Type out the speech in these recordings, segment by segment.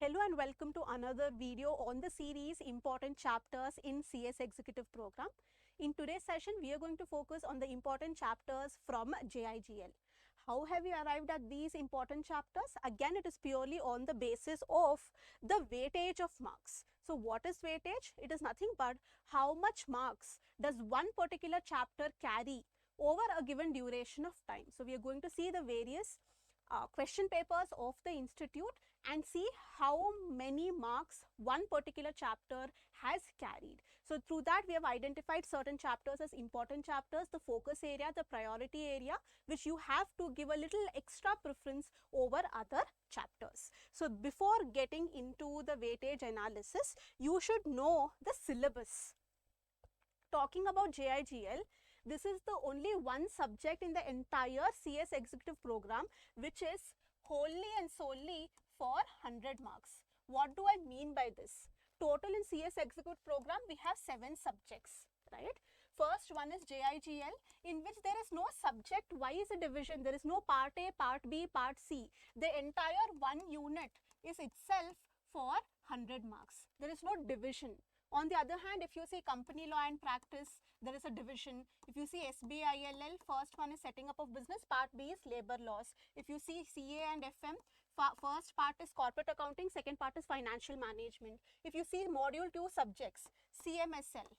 Hello and welcome to another video on the series Important Chapters in CS Executive Program. In today's session, we are going to focus on the important chapters from JIGL. How have you arrived at these important chapters? Again, it is purely on the basis of the weightage of marks. So what is weightage? It is nothing but how much marks does one particular chapter carry over a given duration of time. So we are going to see the various question papers of the institute and see how many marks one particular chapter has carried. So through that we have identified certain chapters as important chapters, the focus area, the priority area, which you have to give a little extra preference over other chapters. So before getting into the weightage analysis, you should know the syllabus. Talking about JIGL, this is the only one subject in the entire CS executive program which is wholly and solely for 100 marks. What do I mean by this? Total in CS executive program we have 7 subjects, right? First one is JIGL, in which there is no subject wise division. There is no part A, part B, part C. The entire one unit is itself for 100 marks. There is no division. On the other hand, if you see company law and practice, there is a division. If you see SBILL, first one is setting up of business, part B is labor laws. If you see CA and FM, first part is corporate accounting, second part is financial management. If you see module 2 subjects, CMSL,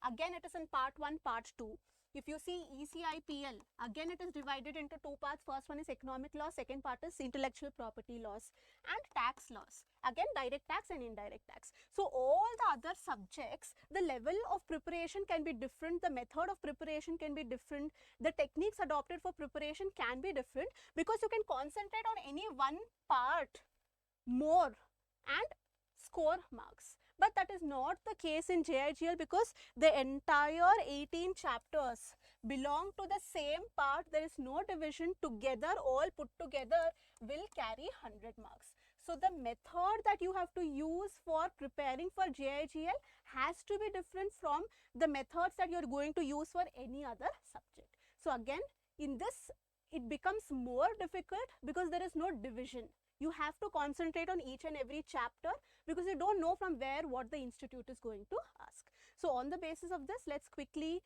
again it is in part 1, part 2. If you see ECIPL, again it is divided into 2 parts. First one is economic law, second part is intellectual property laws, and tax laws. Again direct tax and indirect tax. So all the other subjects, the level of preparation can be different, the method of preparation can be different, the techniques adopted for preparation can be different, because you can concentrate on any one part more and score marks. But that is not the case in JIGL, because the entire 18 chapters belong to the same part. There is no division. Together, all put together will carry 100 marks. So the method that you have to use for preparing for JIGL has to be different from the methods that you are going to use for any other subject. So again, in this it becomes more difficult because there is no division. You have to concentrate on each and every chapter because you don't know from where what the institute is going to ask. So on the basis of this, let's quickly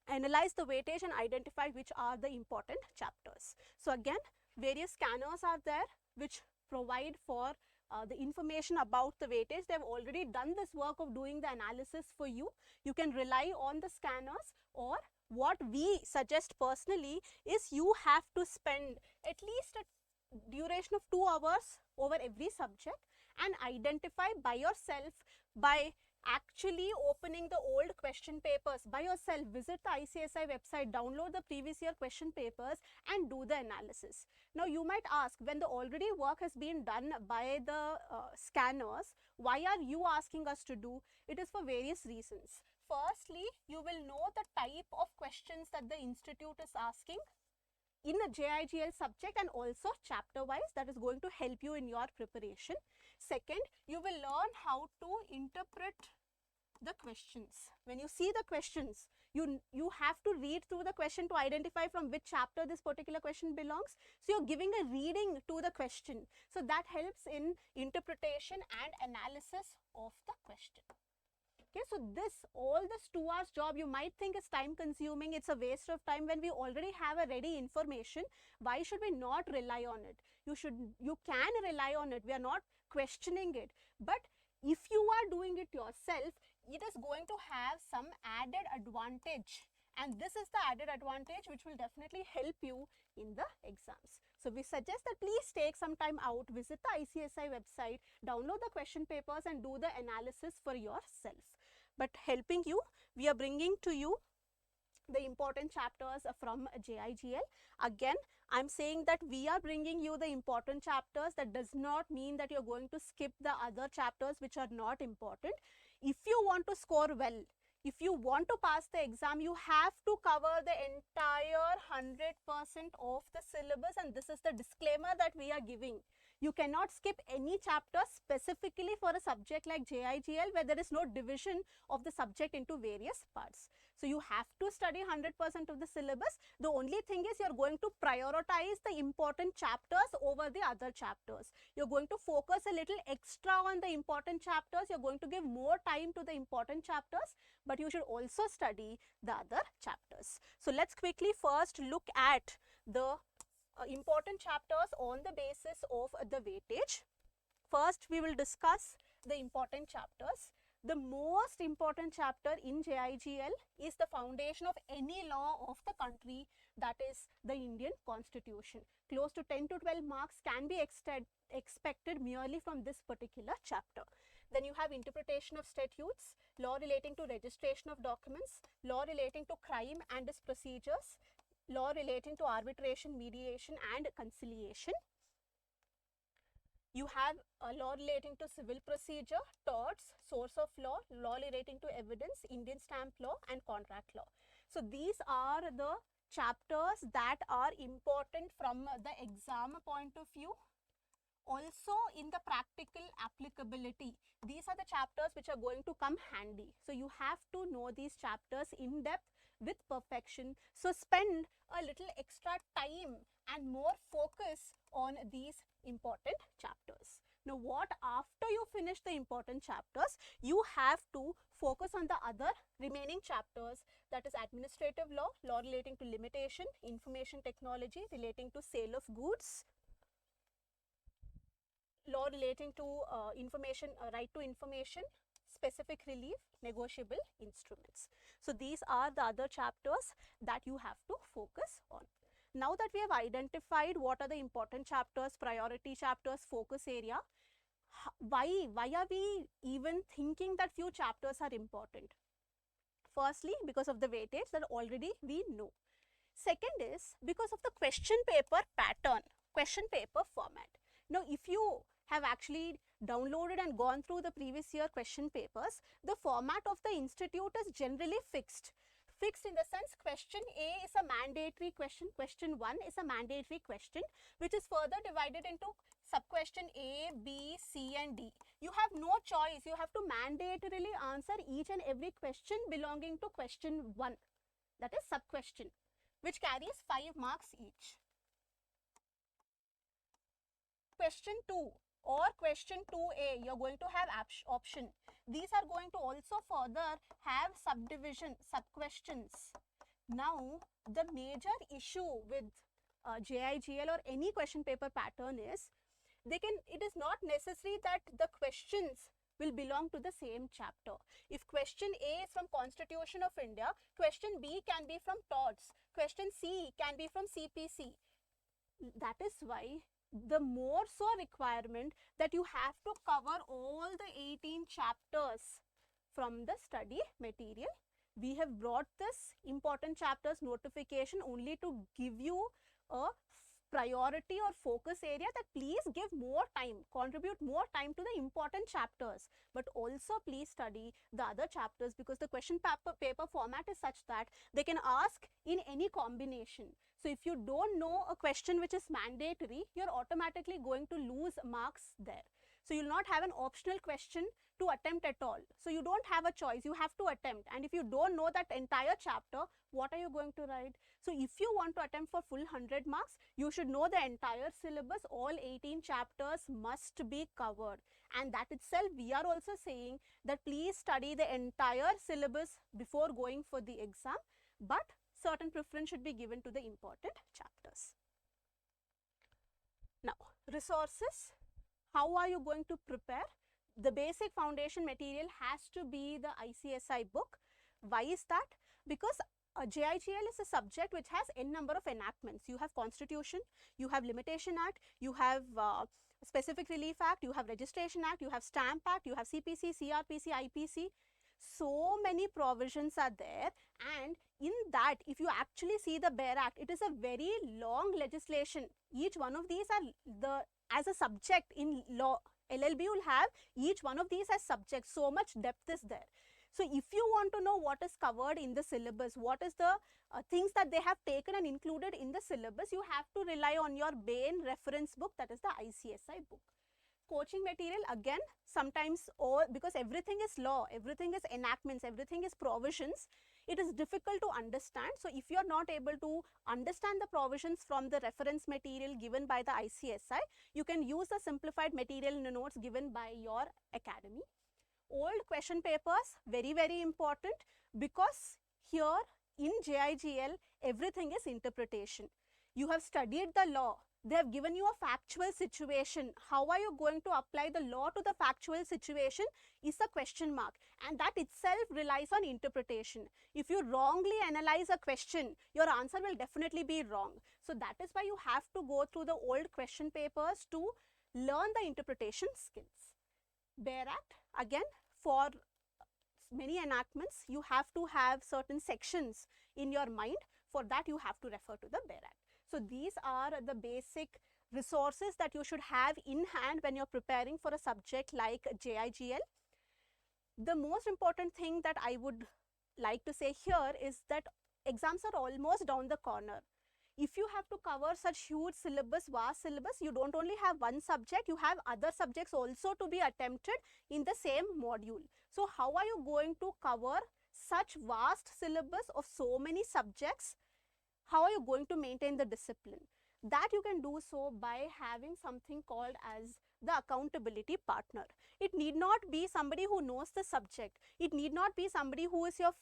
analyze the weightage and identify which are the important chapters. So again, various scanners are there which provide for the information about the weightage. They have already done this work of doing the analysis for you. You can rely on the scanners, or what we suggest personally is you have to spend at least a duration of 2 hours over every subject and identify by yourself, by actually opening the old question papers by yourself. Visit the ICSI website, download the previous year question papers and do the analysis. Now you might ask, when the already work has been done by the scanners, why are you asking us to do? It is for various reasons. Firstly, you will know the type of questions that the institute is asking in a JIGL subject and also chapter wise. That is going to help you in your preparation. Second, you will learn how to interpret the questions. When you see the questions, you have to read through the question to identify from which chapter this particular question belongs. So you're giving a reading to the question. So that helps in interpretation and analysis of the question. Okay, so all this 2 hours job you might think is time consuming, it's a waste of time when we already have a ready information. Why should we not rely on it? You can rely on it. We are not questioning it. But if you are doing it yourself, it is going to have some added advantage. And this is the added advantage which will definitely help you in the exams. So we suggest that please take some time out, visit the ICSI website, download the question papers and do the analysis for yourself. But helping you, we are bringing to you the important chapters from JIGL. Again, I'm saying that we are bringing you the important chapters. That does not mean that you're going to skip the other chapters which are not important. If you want to score well, if you want to pass the exam, you have to cover the entire 100% of the syllabus, and this is the disclaimer that we are giving. You cannot skip any chapter specifically for a subject like JIGL where there is no division of the subject into various parts. So you have to study 100% of the syllabus. The only thing is you are going to prioritize the important chapters over the other chapters. You are going to focus a little extra on the important chapters. You are going to give more time to the important chapters, but you should also study the other chapters. So let's quickly first look at the important chapters on the basis of the weightage. First, we will discuss the important chapters. The most important chapter in JIGL is the foundation of any law of the country, that is the Indian Constitution. Close to 10 to 12 marks can be expected merely from this particular chapter. Then you have interpretation of statutes, law relating to registration of documents, law relating to crime and its procedures, law relating to arbitration, mediation and conciliation. You have a law relating to civil procedure, torts, source of law, law relating to evidence, Indian stamp law and contract law. So these are the chapters that are important from the exam point of view. Also in the practical applicability, these are the chapters which are going to come handy. So you have to know these chapters in depth with perfection. So spend a little extra time and more focus on these important chapters. Now what after you finish the important chapters, you have to focus on the other remaining chapters, that is administrative law, law relating to limitation, information technology relating to sale of goods, law relating to information, right to information, specific relief, negotiable instruments. So these are the other chapters that you have to focus on. Now that we have identified what are the important chapters, priority chapters, focus area, why are we even thinking that few chapters are important? Firstly, because of the weightage that already we know. Second is because of the question paper pattern, question paper format. Now, if you have actually downloaded and gone through the previous year question papers, the format of the institute is generally fixed. Fixed in the sense question A is a mandatory question, question 1 is a mandatory question which is further divided into sub-question A, B, C and D. You have no choice, you have to mandatorily answer each and every question belonging to question 1, that is sub-question, which carries 5 marks each. Question 2 or question 2A, you are going to have option. These are going to also further have subdivision, sub-questions. Now, the major issue with JIGL or any question paper pattern is, it is not necessary that the questions will belong to the same chapter. If question A is from Constitution of India, question B can be from torts, question C can be from CPC. That is why the more so requirement that you have to cover all the 18 chapters from the study material. We have brought this important chapters notification only to give you a priority or focus area that please give more time, contribute more time to the important chapters, but also please study the other chapters, because the question paper format is such that they can ask in any combination. So if you don't know a question which is mandatory, you're automatically going to lose marks there. So you'll not have an optional question to attempt at all. So you don't have a choice, you have to attempt. And if you don't know that entire chapter, what are you going to write? So if you want to attempt for full 100 marks, you should know the entire syllabus, all 18 chapters must be covered. And that itself, we are also saying that please study the entire syllabus before going for the exam, but certain preference should be given to the important chapters. Now, resources. How are you going to prepare? The basic foundation material has to be the ICSI book. Why is that? Because JIGL is a subject which has n number of enactments. You have Constitution, you have Limitation Act, you have Specific Relief Act, you have Registration Act, you have Stamp Act, you have CPC, CRPC, IPC. So many provisions are there, and in that, if you actually see the bare act, it is a very long legislation. Each one of these are as a subject in law. LLB will have each one of these as subjects. So much depth is there. So if you want to know what is covered in the syllabus, what is the things that they have taken and included in the syllabus, you have to rely on your main reference book, that is the ICSI book. Coaching material, again, sometimes, or because everything is law, everything is enactments, everything is provisions, it is difficult to understand. So if you are not able to understand the provisions from the reference material given by the ICSI, you can use the simplified material notes given by your academy. Old question papers, very, very important, because here in JIGL, everything is interpretation. You have studied the law. They have given you a factual situation. How are you going to apply the law to the factual situation is a question mark, and that itself relies on interpretation. If you wrongly analyze a question, your answer will definitely be wrong. So that is why you have to go through the old question papers to learn the interpretation skills. BEAR Act, again, for many enactments, you have to have certain sections in your mind. For that, you have to refer to the BEAR Act. So these are the basic resources that you should have in hand when you're preparing for a subject like JIGL. The most important thing that I would like to say here is that exams are almost down the corner. If you have to cover such huge syllabus, vast syllabus, you don't only have one subject, you have other subjects also to be attempted in the same module. So how are you going to cover such vast syllabus of so many subjects? How are you going to maintain the discipline? That you can do so by having something called as the accountability partner. It need not be somebody who knows the subject. It need not be somebody who is your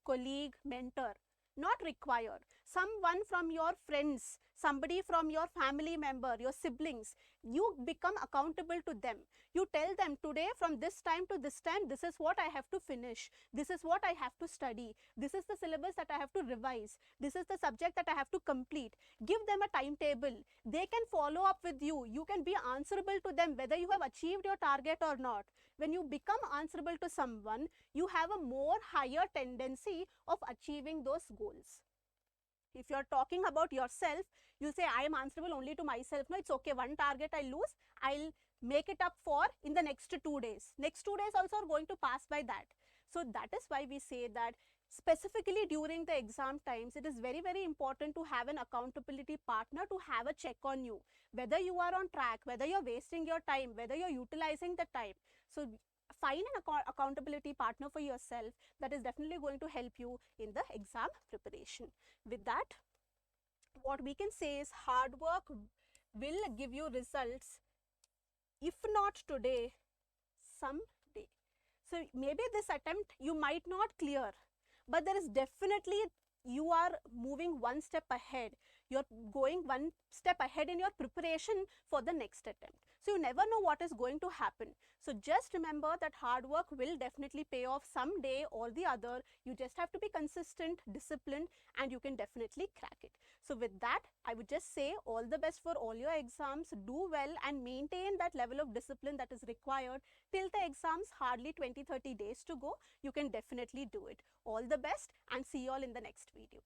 colleague, mentor. Not required. Someone from your friends, somebody from your family member, your siblings, you become accountable to them. You tell them, today from this time to this time, this is what I have to finish. This is what I have to study. This is the syllabus that I have to revise. This is the subject that I have to complete. Give them a timetable. They can follow up with you. You can be answerable to them whether you have achieved your target or not. When you become answerable to someone, you have a more higher tendency of achieving those goals. If you are talking about yourself, you say, I am answerable only to myself. No, it's okay. One target I lose, I'll make it up for in the next 2 days. Next 2 days also are going to pass by that. So that is why we say that specifically during the exam times, it is very, very important to have an accountability partner to have a check on you, whether you are on track, whether you're wasting your time, whether you're utilizing the time. So find an accountability partner for yourself. That is definitely going to help you in the exam preparation. With that, what we can say is hard work will give you results, if not today, someday. So maybe this attempt you might not clear, but there is definitely, you are moving one step ahead. You're going one step ahead in your preparation for the next attempt. So you never know what is going to happen. So just remember that hard work will definitely pay off someday or the other. You just have to be consistent, disciplined, and you can definitely crack it. So with that, I would just say all the best for all your exams. Do well and maintain that level of discipline that is required till the exams, hardly 20-30 days to go. You can definitely do it. All the best, and see you all in the next video.